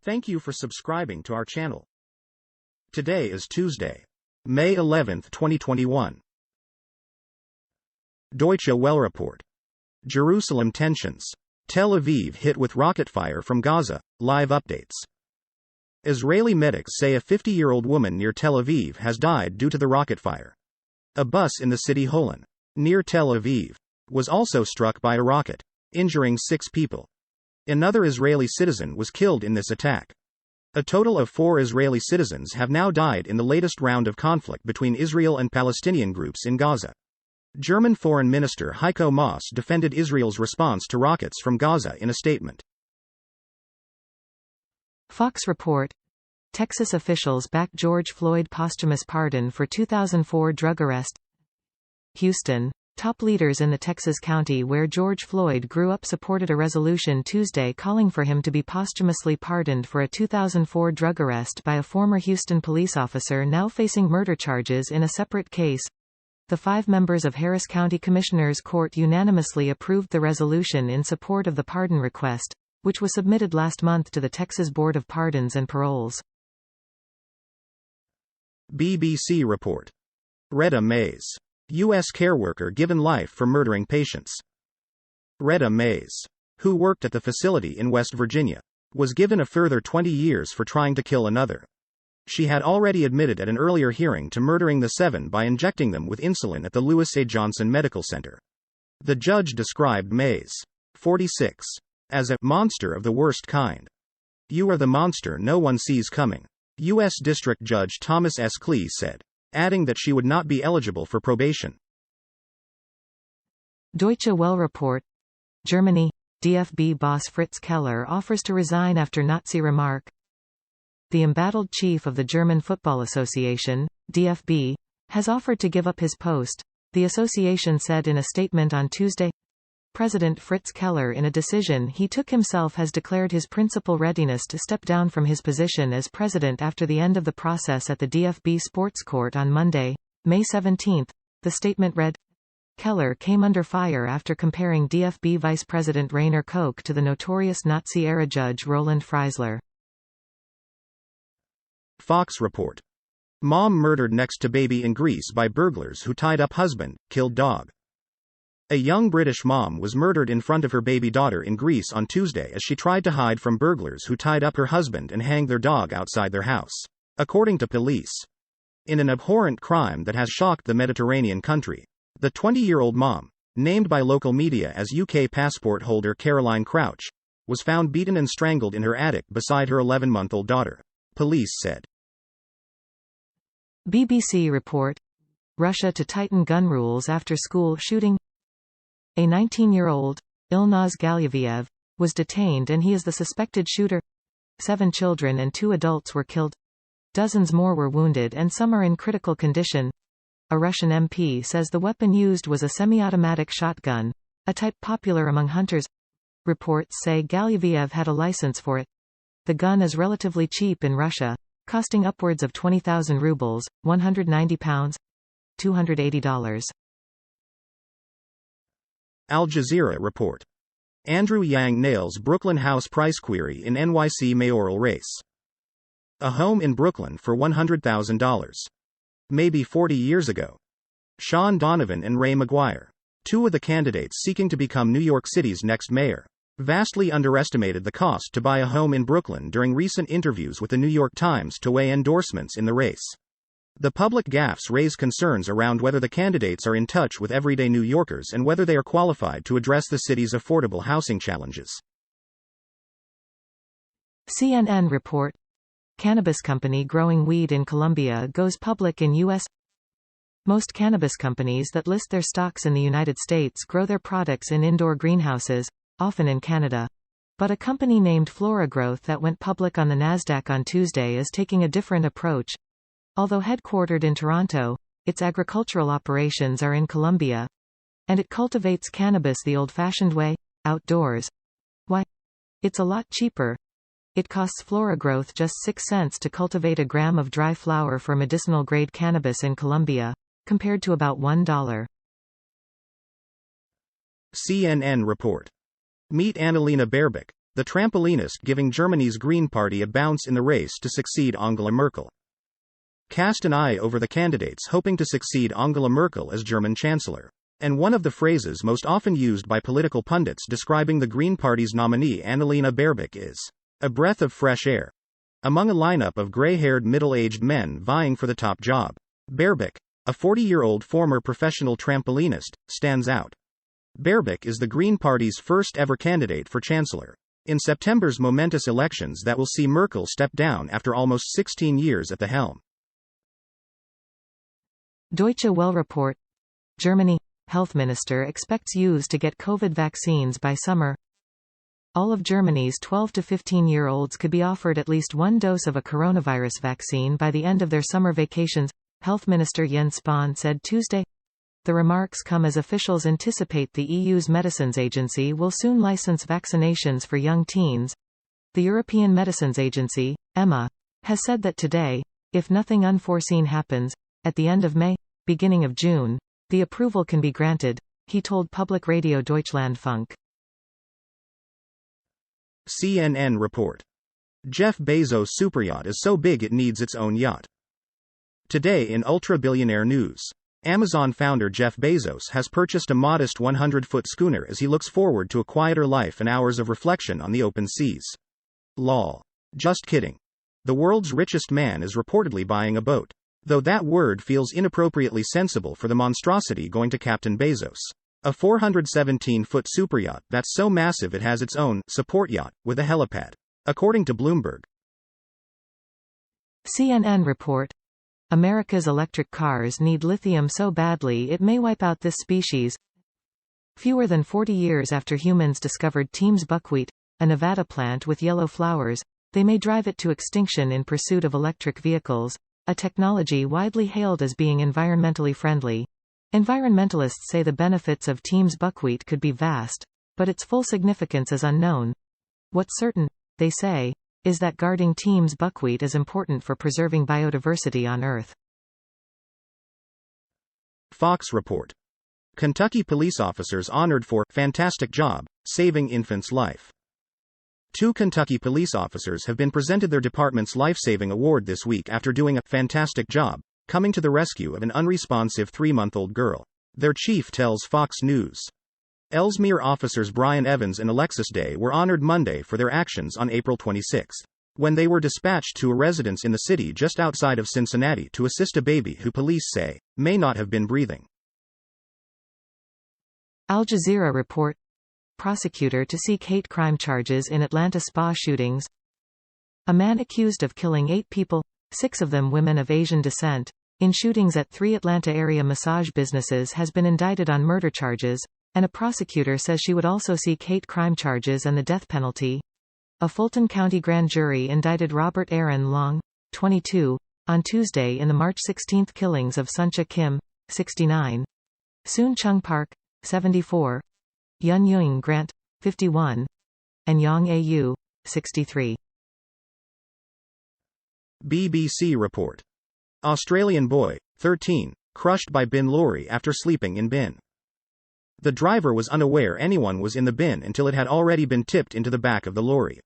Thank you for subscribing to our channel. Today is Tuesday, May 11, 2021. Deutsche Welle report. Jerusalem tensions. Tel Aviv hit with rocket fire from Gaza. Live updates. Israeli medics say a 50-year-old woman near Tel Aviv has died due to the rocket fire. A bus in the city Holon, near Tel Aviv, was also struck by a rocket, injuring 6 people. Another Israeli citizen was killed in this attack. A total of 4 Israeli citizens have now died in the latest round of conflict between Israel and Palestinian groups in Gaza. German Foreign Minister Heiko Maas defended Israel's response to rockets from Gaza in a statement. Fox report. Texas officials back George Floyd posthumous pardon for 2004 drug arrest. Houston. Top leaders in the Texas county where George Floyd grew up supported a resolution Tuesday calling for him to be posthumously pardoned for a 2004 drug arrest by a former Houston police officer now facing murder charges in a separate case. The 5 members of Harris County Commissioners Court unanimously approved the resolution in support of the pardon request, which was submitted last month to the Texas Board of Pardons and Paroles. BBC report. Reta Mays. U.S. care worker given life for murdering patients. Reta Mays, who worked at the facility in West Virginia, was given a further 20 years for trying to kill another. She had already admitted at an earlier hearing to murdering the 7 by injecting them with insulin at the Lewis A. Johnson Medical Center. The judge described Mays, 46, as a monster of the worst kind. "You are the monster no one sees coming," U.S. District Judge Thomas S. Cleese said, adding that she would not be eligible for probation. Deutsche Welle report. Germany. DFB boss Fritz Keller offers to resign after Nazi remark. The embattled chief of the German Football Association, DFB, has offered to give up his post, the association said in a statement on Tuesday. President Fritz Keller, in a decision he took himself, has declared his principal readiness to step down from his position as president after the end of the process at the DFB Sports Court on Monday, May 17. The statement read, Keller came under fire after comparing DFB Vice President Rainer Koch to the notorious Nazi-era judge Roland Freisler. Fox report. Mom murdered next to baby in Greece by burglars who tied up husband, killed dog. A young British mom was murdered in front of her baby daughter in Greece on Tuesday as she tried to hide from burglars who tied up her husband and hanged their dog outside their house, according to police. In an abhorrent crime that has shocked the Mediterranean country, the 20-year-old mom, named by local media as UK passport holder Caroline Crouch, was found beaten and strangled in her attic beside her 11-month-old daughter, police said. BBC report. Russia to tighten gun rules after school shooting. A 19-year-old, Ilnaz Galyaviev, was detained and he is the suspected shooter. 7 children and 2 adults were killed. Dozens more were wounded and some are in critical condition. A Russian MP says the weapon used was a semi-automatic shotgun, a type popular among hunters. Reports say Galyaviev had a license for it. The gun is relatively cheap in Russia, costing upwards of 20,000 rubles, £190, $280. Al Jazeera report. Andrew Yang nails Brooklyn house price query in NYC mayoral race. A home in Brooklyn for $100,000. Maybe 40 years ago. Sean Donovan and Ray McGuire, 2 of the candidates seeking to become New York City's next mayor, vastly underestimated the cost to buy a home in Brooklyn during recent interviews with the New York Times to weigh endorsements in the race. The public gaffes raise concerns around whether the candidates are in touch with everyday New Yorkers and whether they are qualified to address the city's affordable housing challenges. CNN report. Cannabis company growing weed in Colombia goes public in U.S. Most cannabis companies that list their stocks in the United States grow their products in indoor greenhouses, often in Canada. But a company named Flora Growth that went public on the Nasdaq on Tuesday is taking a different approach. Although headquartered in Toronto, its agricultural operations are in Colombia. And it cultivates cannabis the old-fashioned way, outdoors. Why? It's a lot cheaper. It costs Flora Growth just 6 cents to cultivate a gram of dry flower for medicinal-grade cannabis in Colombia, compared to about $1. CNN report. Meet Annalena Baerbock, the trampolinist giving Germany's Green Party a bounce in the race to succeed Angela Merkel. Cast an eye over the candidates hoping to succeed Angela Merkel as German chancellor. And one of the phrases most often used by political pundits describing the Green Party's nominee Annalena Baerbock is a breath of fresh air. Among a lineup of gray-haired middle-aged men vying for the top job, Baerbock, a 40-year-old former professional trampolinist, stands out. Baerbock is the Green Party's first-ever candidate for chancellor in September's momentous elections that will see Merkel step down after almost 16 years at the helm. Deutsche Welle report. Germany health minister expects youths to get COVID vaccines by summer. All of Germany's 12 to 15-year-olds could be offered at least one dose of a coronavirus vaccine by the end of their summer vacations, Health Minister Jens Spahn said Tuesday. The remarks come as officials anticipate the EU's Medicines Agency will soon license vaccinations for young teens. The European Medicines Agency, EMA, has said that today, if nothing unforeseen happens, at the end of May, beginning of June, the approval can be granted, he told public radio Deutschlandfunk. CNN report. Jeff Bezos' superyacht is so big it needs its own yacht. Today in ultra-billionaire news. Amazon founder Jeff Bezos has purchased a modest 100-foot schooner as he looks forward to a quieter life and hours of reflection on the open seas. Lol. Just kidding. The world's richest man is reportedly buying a boat. Though that word feels inappropriately sensible for the monstrosity going to Captain Bezos. A 417-foot superyacht that's so massive it has its own support yacht with a helipad. According to Bloomberg. CNN report. America's electric cars need lithium so badly it may wipe out this species. Fewer than 40 years after humans discovered Team's buckwheat, a Nevada plant with yellow flowers, they may drive it to extinction in pursuit of electric vehicles, a technology widely hailed as being environmentally friendly. Environmentalists say the benefits of Team's buckwheat could be vast, but its full significance is unknown. What's certain, they say, is that guarding Team's buckwheat is important for preserving biodiversity on Earth. Fox report. Kentucky police officers honored for fantastic job saving infant's life. 2 Kentucky police officers have been presented their department's life-saving award this week after doing a fantastic job coming to the rescue of an unresponsive 3-month-old girl. Their chief tells Fox News. Ellesmere officers Brian Evans and Alexis Day were honored Monday for their actions on April 26, when they were dispatched to a residence in the city just outside of Cincinnati to assist a baby who police say may not have been breathing. Al Jazeera report. Prosecutor to seek hate crime charges in Atlanta spa shootings. A man accused of killing 8 people, 6 of them women of Asian descent, in shootings at 3 Atlanta-area massage businesses has been indicted on murder charges, and a prosecutor says she would also seek hate crime charges and the death penalty. A Fulton County grand jury indicted Robert Aaron Long, 22, on Tuesday in the March 16 killings of Suncha Kim, 69, Soon Chung Park, 74, Yun Yung Grant, 51, and Yang A.U., 63. BBC report. Australian boy, 13, crushed by bin lorry after sleeping in bin. The driver was unaware anyone was in the bin until it had already been tipped into the back of the lorry.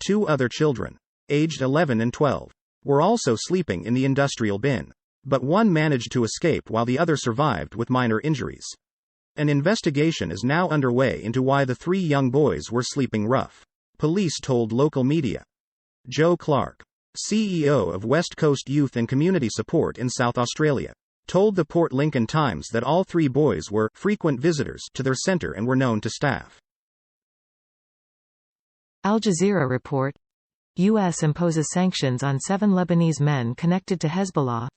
2 other children, aged 11 and 12, were also sleeping in the industrial bin, but one managed to escape while the other survived with minor injuries. An investigation is now underway into why the 3 young boys were sleeping rough, police told local media. Joe Clark, CEO of West Coast Youth and Community Support in South Australia, told the Port Lincoln Times that all 3 boys were frequent visitors to their centre and were known to staff. Al Jazeera report. U.S. imposes sanctions on 7 Lebanese men connected to Hezbollah.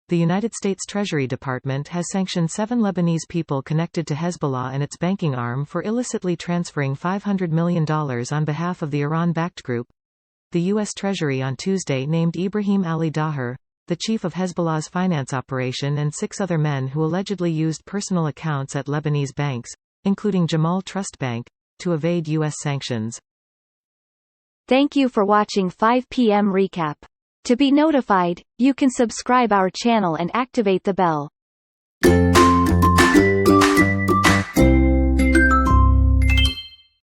The United States Treasury Department has sanctioned 7 Lebanese people connected to Hezbollah and its banking arm for illicitly transferring $500 million on behalf of the Iran-backed group. The U.S. Treasury on Tuesday named Ibrahim Ali Daher, the chief of Hezbollah's finance operation, and 6 other men who allegedly used personal accounts at Lebanese banks, including Jamal Trust Bank, to evade U.S. sanctions. Thank you for watching 5 p.m. recap. To be notified, you can subscribe our channel and activate the bell.